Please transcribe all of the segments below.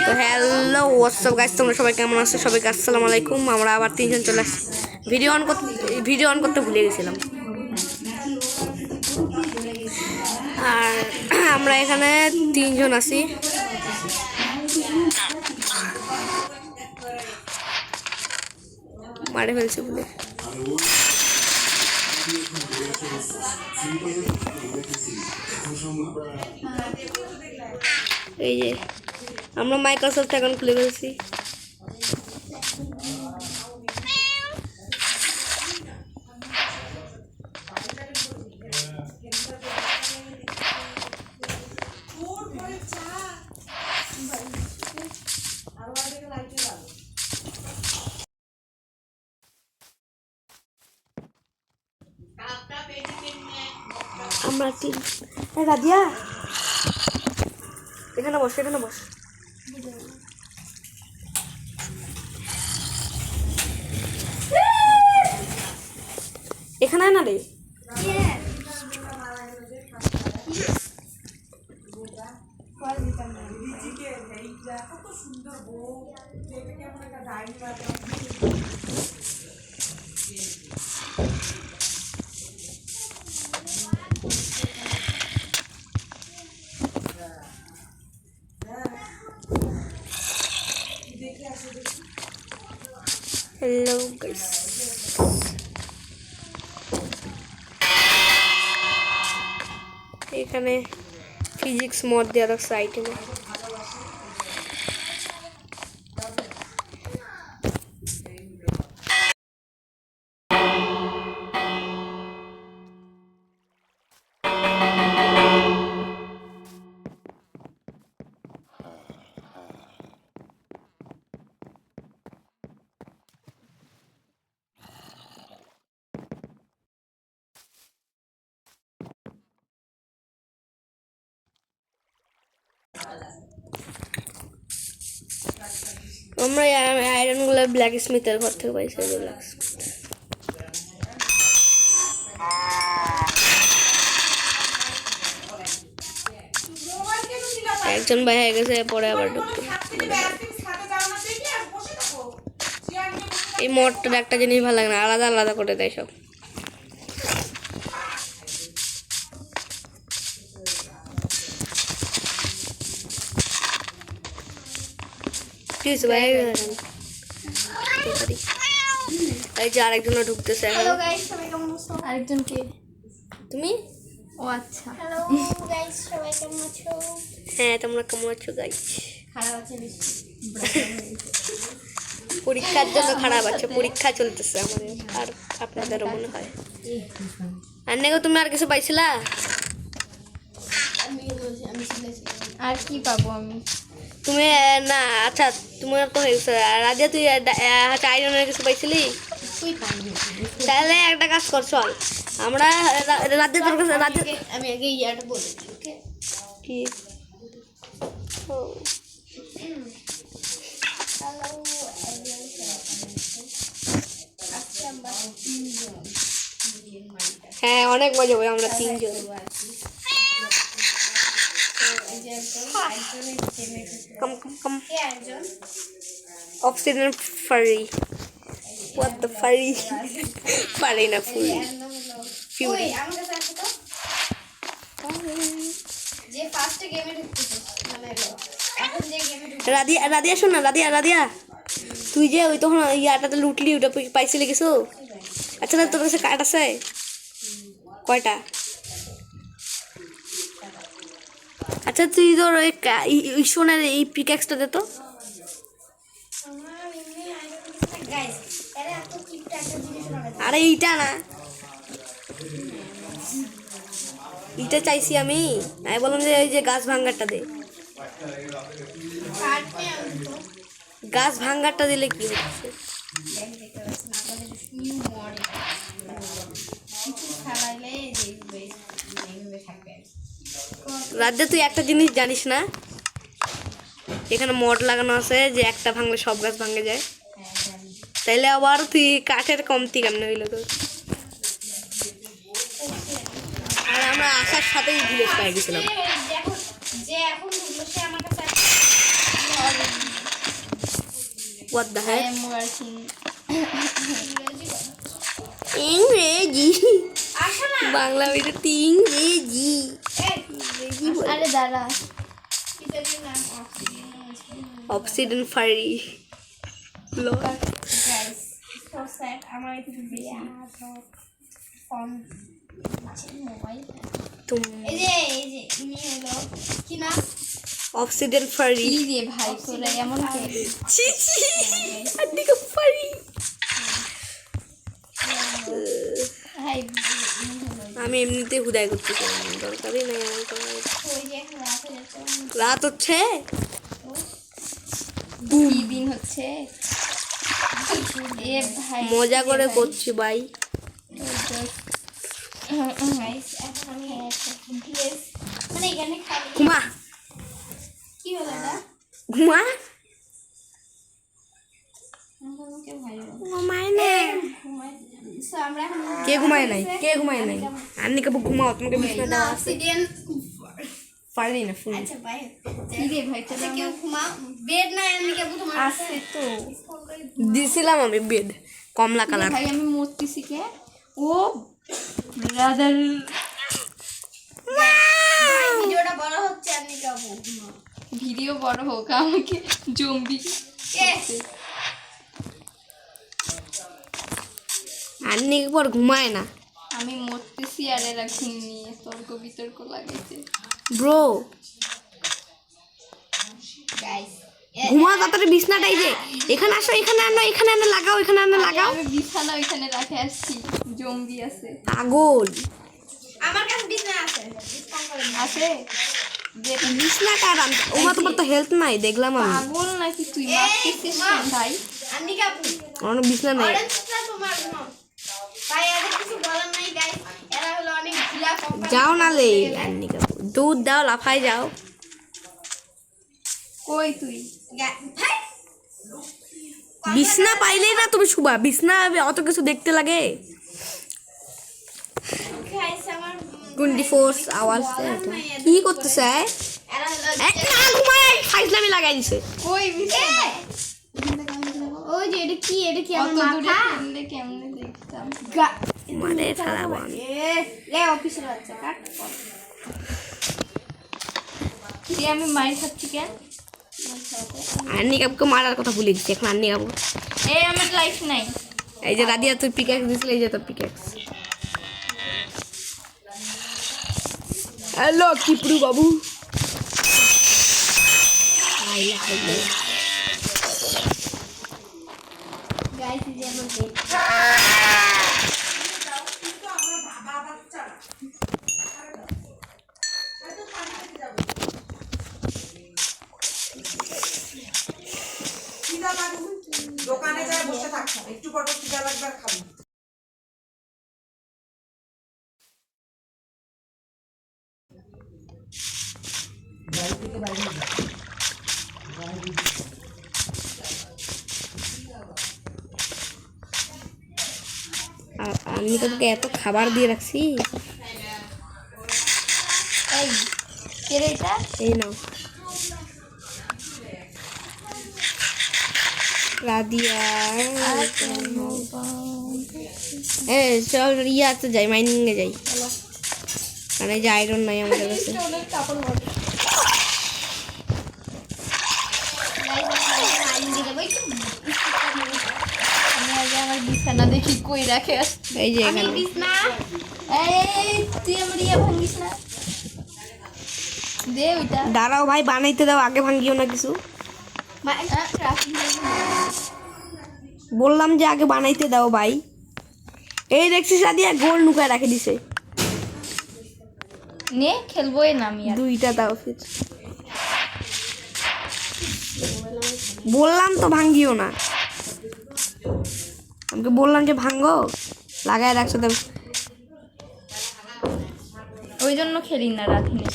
তো hello WhatsApp guys, তোমরা সবাই কেমন আছো? সবাইকে আসসালামু আলাইকুম। আমরা আবার তিনজন চলে আসছি। ভিডিও অন করতে ভুলে গেছিলাম। আর আমরা এখানে তিনজন আছি। মারে ফেলছি বলে এই যে আমরা মাইক্রোসফট অ্যাকাউন্ট খুলে ফেলছি। আমরা রাদিয়া এখানে বস, এখানে বস। এখানে না রে, হ্যালো গাইস, এখানে ফিজিক্স মড দেওয়া রাখছে আইটেমে। আমরা আয়রনগুলো ব্ল্যাক স্মিথের ঘর থেকে পাইছি। একজন ভাই হয়ে গেছে, পরে আবার ঢুকতো। এই মোটটার একটা জিনিস ভালো লাগে না, আলাদা আলাদা করে দেয় সব। এই যে আরেকজন ঢুকতেছে। আরেকজন কে? তুমি? ও আচ্ছা। হ্যালো গাইস, সবাই কেমন আছো? হ্যাঁ, তোমরা কেমন আছো গাইস? খারাপ আছে বেশি। পরীক্ষার জন্য খারাপ আছে, পরীক্ষা চলতেছে আমাদের। আর আপনাদেরও মনে হয়। আর নেগো, তুমি আর কিছু পাইছিলা? আর কি পাবো আমি? তুমি না, আচ্ছা তোমার তো হয়েছে। রাজিয়া, তুই আয়রনের কিছু পাইছিলি? তাহলে একটা কাজ কর, চল আমরা রাজ্যে তোর কাছে আমি আগে ইয়াটা বলে দিই, ওকে? কি হ্যাঁ, অনেক মজা হবে আমরা তিনজন। Obsidian furry. What the furry? Furry na fury. Fury. Radia শোন না, রাদিয়া তুই যে ওই তখন ইয়াটাতে লুটলি, ওটা পাইছিলি কিছু? আচ্ছা, তোর কাছে কাঠ আছে কয়টা? আচ্ছা, তুই তোর ওই সোনার এই পিক্যাক্সটা দে তো। আরে এইটা না, এইটা চাইছি আমি বললাম যে ওই যে গাছ ভাঙ্গারটা দে। গাছ ভাঙ্গারটা দিলে কি হচ্ছে? রাজ্যে তুই একটা জিনিস জানিস না, এখানে মড লাগানো আছে যে একটা ভাঙলে সব গাছ ভাঙে যায়। তাইলে আবার তুই কাঠের কমতি কেমনে হইলো তোর? আর আমরা আসার সাথেই ভিলেজ পেয়ে গেছিলাম। What the I heck? am working. ইংরেজি আসো না বাংলা ভিডিওতে ইংরেজি এই ইংরেজি বলে। আরে দাঁড়া। কিসের জন্য obsidian fiery guys so sad আমার একটু বেশি ফোন মোবাইল এই যে ইনি হলো কি না অবসিডিয়ান ফায়ারি কি রে ভাই তোরা এমন কে? ছি ছি আন্নিকা ফায়ারি হাই আমি এমনিতে হুদাই করতেছি দরকারই নাই এমন করার। ওই যে রাতে যাচ্ছে রাত হচ্ছে কি দিন হচ্ছে? এ ভাই মজা করে করছি ভাই। গাইস এখন আমি একটা ড্রেস মানে এখানে খাবো ঘুমা কি হলো এটা ঘুমা আমাকে ভাই ঘুমায় না সো আমরা এখন কে ঘুমায় নাই কে ঘুমায় নাই আন্নিকা ঘুমাও তোমাকে বিছনা দেওয়া আছে অবসিডিয়ান পারি না ফুল আচ্ছা ভাই কি রে ভাই তোরা কেউ ঘুমা বেড না এমনি কেউ তোমার আসছে তো দিছিলাম আমি বেড কমলা কালার ভাই আমি মরতেছি কে? ও ব্রাদার ভিডিওটা বড় হচ্ছে এমনি কেউ ঘুমা ভিডিও বড় হোক আমাকে জম্বি আন্নিকা পর ঘুমায় না আমি মরতেছি আর এরা ঘুমিয়ে তর্ক বিতর্ক লাগাইছে। ব্রো গাইস ঘুমা তাড়াতাড়ি বিছনাটাই যে এখানে আসো এখানে আনো লাগাও এখানে আনো লাগাও আমি বিছানা ওইখানে রাখে আসছি, জম্বি আছে পাগল আমার কাছে বিছানা আছে ডিসকাউন্ট করে দিন আছে যে বিছনাটা ওমা তোমার তো হেল্প নাই দেখলাম আমি পাগল নাকি তুই মারতেছিস কেন ভাই? আন্নিকা আপু আমার বিছনা নেই অরেঞ্জটা তোমার না ভাই এদের কিছু বলার নাই গাইস এরা হলো অনেক ঢিলা কোম্পানি যাও না লে আন্নিকা দুধ দাও লাফাই যাও কই তুই? ভাই বিছনা পাইলেই না তুমি শুবা বিছনা অত কিছু দেখতে লাগে গাইস আমার 24 আওয়ার্স কি করতেছে এরা হলো এক না ঘুমায় ফাইজলামি লাগাই দিছে কই বিছানা? ওই যে এটা কি অত আমার দূরে মাথা ফেললে কেমনে দেখতাম? মানে খারাপ লে অফিসের বাচ্চা কাট কি আমি মাইর খাচ্ছি কেন? আন্নিকাকে মারার কথা ভুলে গেছি এখন আন্নিকাবু এই আমার লাইফ নাই। এই যে রাদিয়া তুই পিক্যাক্স দিছিস এই যে তোর পিক্যাক্স হ্যালো কিপড়ু বাবু গাইস এই যে আমার বেড দোকানে যায় বসে থাকছো একটু পর পর খিদা লাগবে আর খাবো বাড়ি থেকে বাইরে যা আন্নিকা তোকে এত খাবার দিয়ে রাখছি এই কে রে এটা? এই নাও রাদিয়া চল ইয়াতে যাই মাইনিংয়ে যাই মানে যে আয়রন নাই আমাদের কাছে কাপড় বল। আমি আগে আমার বিছানা দেখি কই রাখে আসছি। এই যে আমি এখানে বিছনা এই তুই আমার ইয়ে ভাঙিস না, দে ওইটা। দাঁড়াও ভাই বানাইতে দাও আগে ভাঙিও না কিছু বললাম যে আগে বানাইতে দাও ভাই এই দেখছিস রাদিয়া গোল নুকায় রাখে দিছে নে খেলবো এ নামি আর দুইটা দাও ফির বললাম তো ভাঙ্গিও না আমাকে বললাম যে ভাঙ্গো লাগায় রাখছো তো ওই জন্য খেলি না রাধিনে।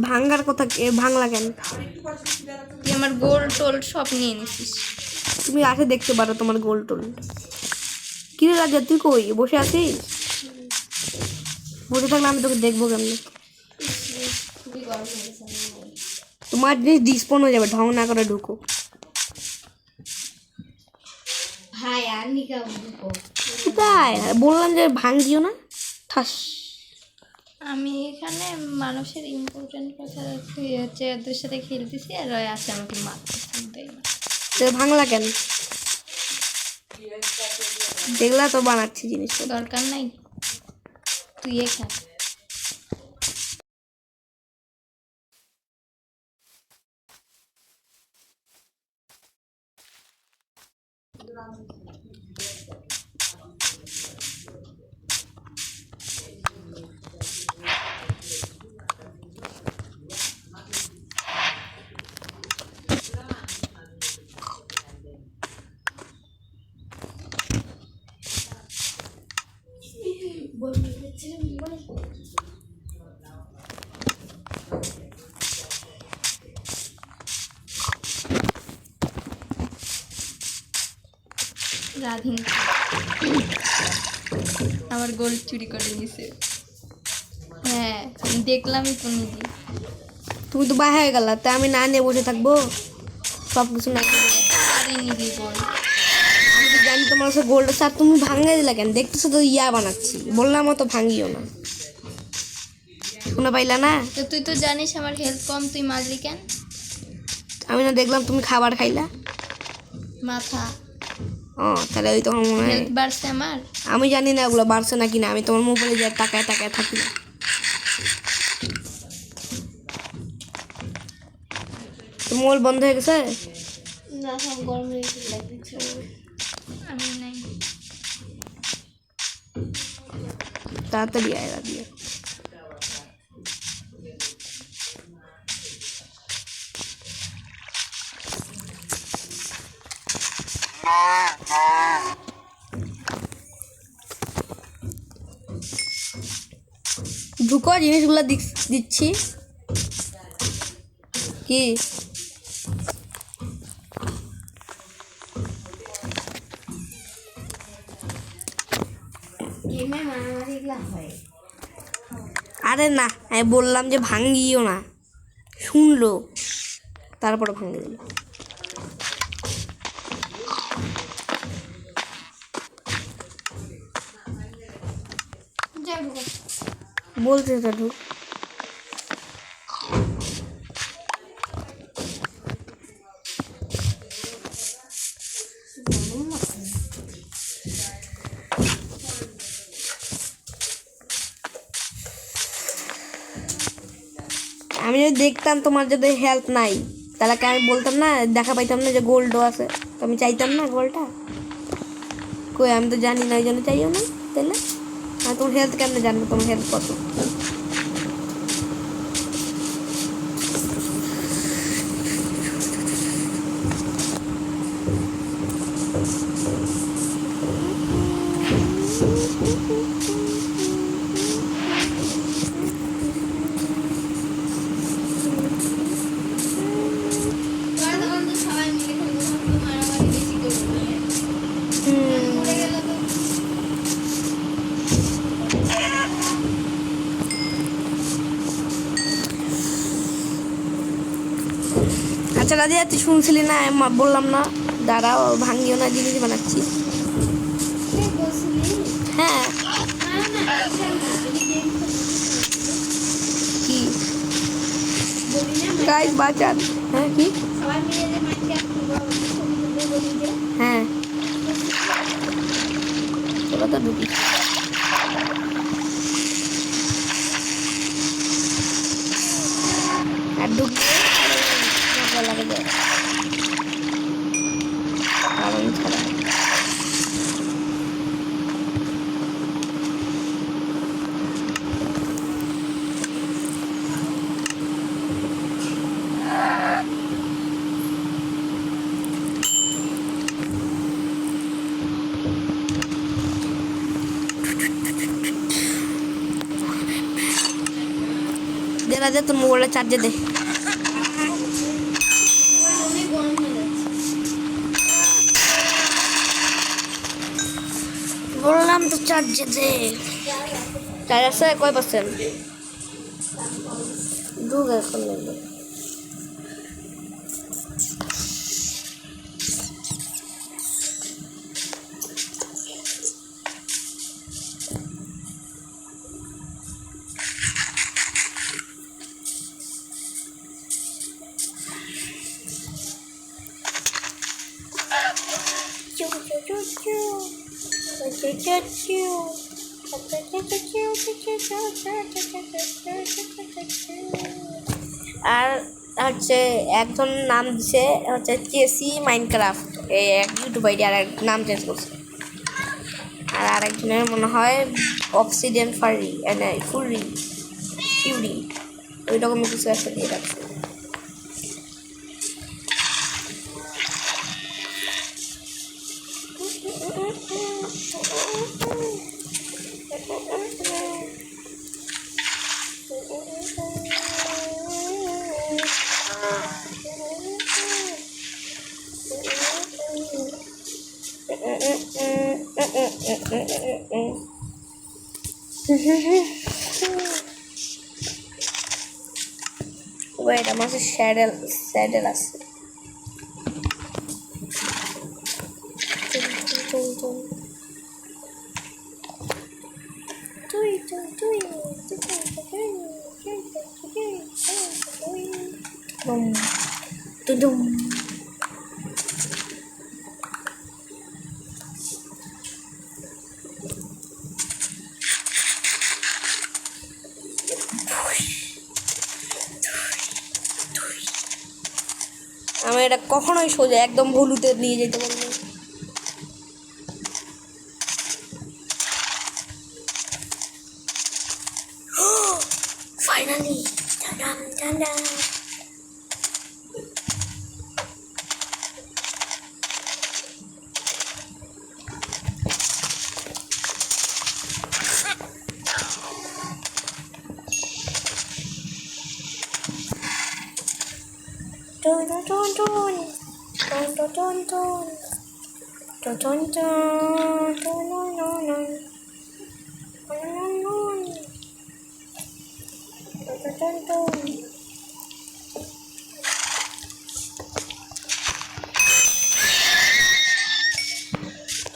ভাঙ্গার কথা ভাঙলা কেন তুই আমার গোল টোল সব নিয়ে নিছিস। তুমি আসে দেখতে পারো তোমার গোল টোল কিরে রাজা তুই কই বসে আছিস বসে থাকলে আমি তোকে দেখবো কেমনি তোমার জিনিস ডিসপন হয়ে যাবে ঢং না করে ঢুকো ভাই আর নিকা বুঝো তাই বললাম যে ভাঙিও না ঠাস। আমি এখানে মানুষের ইম্পর্টেন্ট কথা হচ্ছে ওদের সাথে খেলতেছি আর ওই আসে আমাকে মারতেছে। তো ভাঙলা কেন? দেখলা তো বানাচ্ছি জিনিস। দরকার নাই, তুই খা। রাধিন আমার গোল্ড চুরি করে নিছে। হ্যাঁ দেখলামই তো নিজে। তুমি তো বাই হয়ে গেলা, তা আমি না নিয়ে বসে থাকবো সব কিছু না। আরে নিজে গোল্ড আমি তো জানি তোমার কাছে গোল্ড আছে, আর তুমি ভাঙে দিলা কেন? দেখতেছো তো ইয়া বানাচ্ছি, বললাম তো ভাঙিও না, শোনা পাইলা না? তো তুই তো জানিস আমার হেলথ কম, তুই মারলি কেন? আমি না দেখলাম তুমি খাবার খাইলা। মাথা ও তাহলে ওই তখন মনে হয় হেলথ বাড়ছে আমার। আমি জানি না ওগুলো বাড়ছে নাকি না, আমি তোমার মোবাইলে যা টাকায় টাকায় থাকি না। তো মোবাইল বন্ধ হয়ে গেছে? না সব গরম হয়ে গেছে। আমি নাই। তাড়াতাড়ি আয় দিয়ে। ঢুকো, জিনিসগুলো দিচ্ছি। কি গেমে মারামারি এগুলা হয়। আরে না, আমি বললাম যে ভাঙিও না, শুনলো তারপরে ভাঙে দিল। বলছে তো ঢুক। আমি যদি দেখতাম তোমার যদি হেল্প নাই, তাহলে কি আমি বলতাম না, দেখা পাইতাম না যে গোল্ডও আছে? তো আমি চাইতাম না গোল্ডটা? কই আমি তো জানি না, ওই জন্য চাইও না। তাহলে আর তোমার হেলথ কেমনে জানবো তোমার হেলথ কত? তখন তো সবাই মিলে খেলবো, তখন তো মারামারি বেশি করবো। মরে গেল তো আচ্ছা রাজিয়া, তুই শুনছিলি না বললাম না দাঁড়াও ভাঙিও না, জিনিস বানাচ্ছি। তুই বলছিলি হ্যাঁ না এখানে যদি গেম কি বলি না গাইস বাঁচান। হ্যাঁ কি? সবাই মিলে যে মাইকে ছবি তুলবে বলি যে হ্যাঁ তোরা তো ঢুকি। আর ঢুকবে মজা লাগে যায় কারণ ছাড়া। দে রাজা, তোর মোবাইলটা চার্জে দে। অনেক গরম হয়ে যাচ্ছে। বললাম তো চার্জে দে। চার্জ আছে কয় পার্সেন্ট? ঢুক এখন নেবে। আর হচ্ছে একজন নাম দিছে হচ্ছে কেসি মাইনক্রাফট, এই এক ইউটিউব আইডি, আর এক নাম চেঞ্জ করছে। আর আরেকজনের মনে হয় অক্সিডেন ফারি, ফুরি ফিউরি, ওই রকমই কিছু একটা দিয়ে রাখছে। Wait, আমার স্যাডেল আছে। আমি এটা কখনোই সোজা একদম ভুলুতে নিয়ে যেতে পারবো না। Finally Dun dun dun dun dun dun dun dun dun dun dun dun dun dun dun.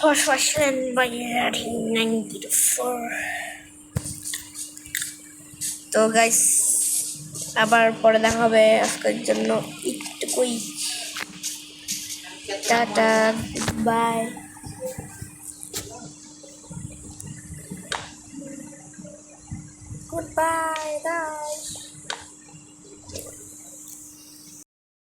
Horse Washland by 1994. তো গাইস আবার পরে দেখা হবে, আজকের জন্য একটুকুই, টাটা, বাই। Goodbye, guys.